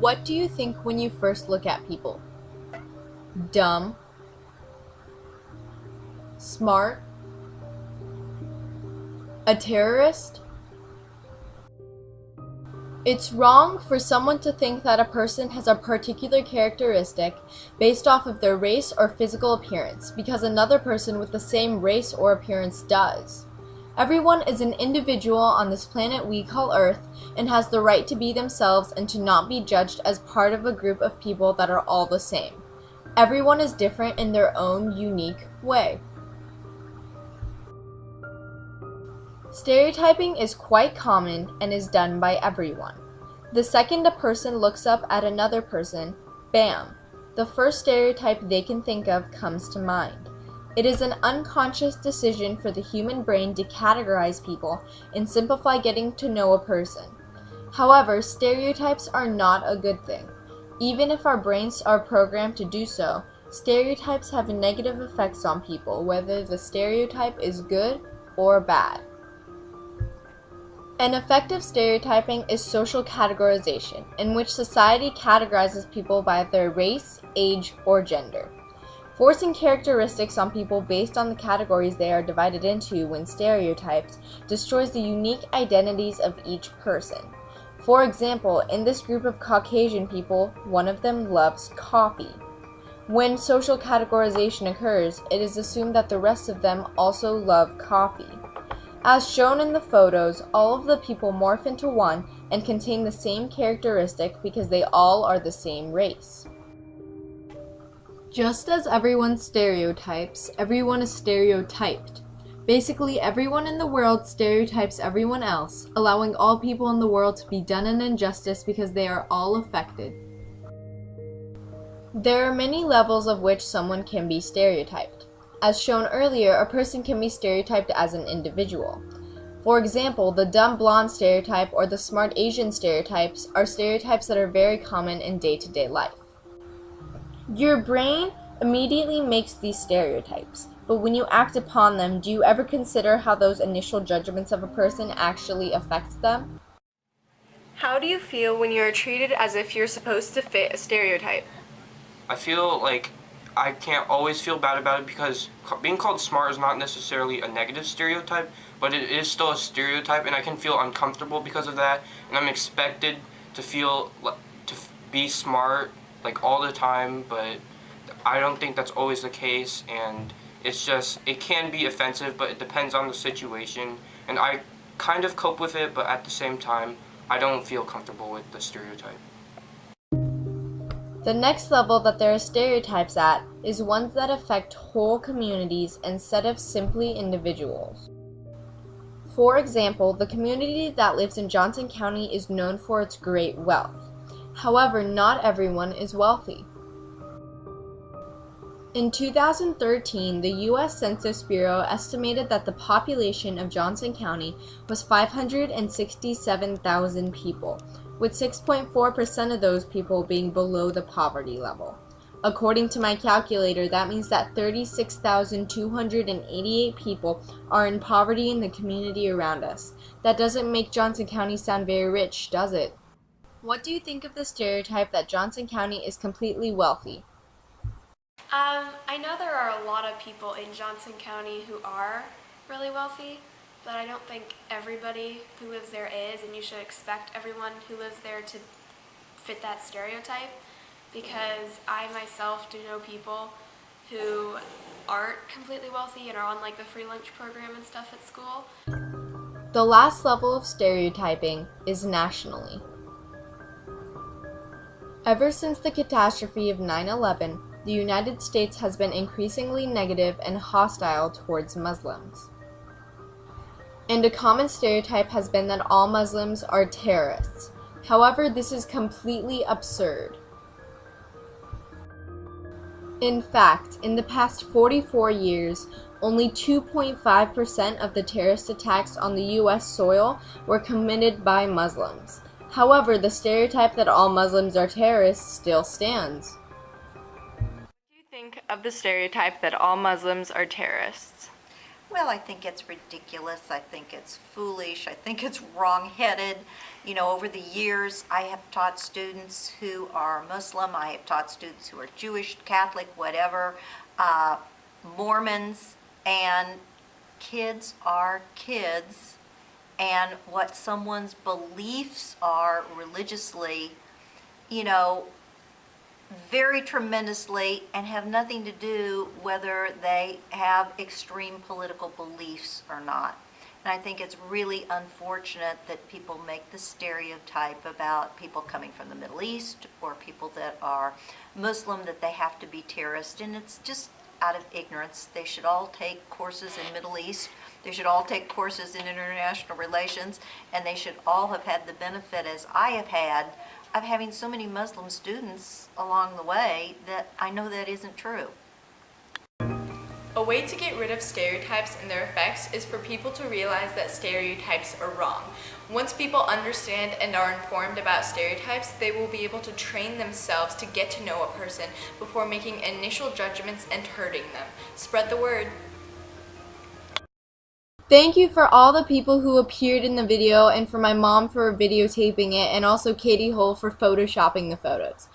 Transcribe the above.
What do you think when you first look at people? Dumb, smart, a terrorist? It's wrong for someone to think that a person has a particular characteristic based off of their race or physical appearance because another person with the same race or appearance does. Everyone is an individual on this planet we call Earth and has the right to be themselves and to not be judged as part of a group of people that are all the same. Everyone is different in their own unique way. Stereotyping is quite common and is done by everyone. The second a person looks up at another person, bam, the first stereotype they can think of comes to mind. It is an unconscious decision for the human brain to categorize people and simplify getting to know a person. However, stereotypes are not a good thing. Even if our brains are programmed to do so, stereotypes have negative effects on people, whether the stereotype is good or bad. An effect of stereotyping is social categorization, in which society categorizes people by their race, age, or gender. Forcing characteristics on people based on the categories they are divided into when stereotyped destroys the unique identities of each person. For example, in this group of Caucasian people, one of them loves coffee. When social categorization occurs, it is assumed that the rest of them also love coffee. As shown in the photos, all of the people morph into one and contain the same characteristic because they all are the same race. Just as everyone stereotypes, everyone is stereotyped. Basically, everyone in the world stereotypes everyone else, allowing all people in the world to be done an injustice because they are all affected. There are many levels of which someone can be stereotyped. As shown earlier, a person can be stereotyped as an individual. For example, the dumb blonde stereotype or the smart Asian stereotypes are stereotypes that are very common in day-to-day life. Your brain immediately makes these stereotypes, but when you act upon them, do you ever consider how those initial judgments of a person actually affect them? How do you feel when you are treated as if you're supposed to fit a stereotype? I feel like I can't always feel bad about it because being called smart is not necessarily a negative stereotype, but it is still a stereotype, and I can feel uncomfortable because of that, and I'm expected to be smart like all the time, but I don't think that's always the case, and it can be offensive, but it depends on the situation, and I kind of cope with it, but at the same time, I don't feel comfortable with the stereotype. The next level that there are stereotypes at is ones that affect whole communities instead of simply individuals. For example, the community that lives in Johnson County is known for its great wealth. However, not everyone is wealthy. In 2013, the U.S. Census Bureau estimated that the population of Johnson County was 567,000 people, with 6.4% of those people being below the poverty level. According to my calculator, that means that 36,288 people are in poverty in the community around us. That doesn't make Johnson County sound very rich, does it? What do you think of the stereotype that Johnson County is completely wealthy? I know there are a lot of people in Johnson County who are really wealthy, but I don't think everybody who lives there is, and you should expect everyone who lives there to fit that stereotype, because I myself do know people who aren't completely wealthy and are on like the free lunch program and stuff at school. The last level of stereotyping is nationally. Ever since the catastrophe of 9/11, the United States has been increasingly negative and hostile towards Muslims. And a common stereotype has been that all Muslims are terrorists. However, this is completely absurd. In fact, in the past 44 years, only 2.5% of the terrorist attacks on the U.S. soil were committed by Muslims. However, the stereotype that all Muslims are terrorists still stands. What do you think of the stereotype that all Muslims are terrorists? Well, I think it's ridiculous. I think it's foolish. I think it's wrong-headed. You know, over the years, I have taught students who are Muslim. I have taught students who are Jewish, Catholic, whatever, Mormons, and kids are kids. And what someone's beliefs are religiously, you know, vary tremendously and have nothing to do whether they have extreme political beliefs or not. And I think it's really unfortunate that people make the stereotype about people coming from the Middle East or people that are Muslim that they have to be terrorists, and it's just out of ignorance. They should all take courses in Middle East. They should all take courses in international relations, and they should all have had the benefit, as I have had, of having so many Muslim students along the way that I know that isn't true. A way to get rid of stereotypes and their effects is for people to realize that stereotypes are wrong. Once people understand and are informed about stereotypes, they will be able to train themselves to get to know a person before making initial judgments and hurting them. Spread the word. Thank you for all the people who appeared in the video, and for my mom for videotaping it, and also Katie Hull for photoshopping the photos.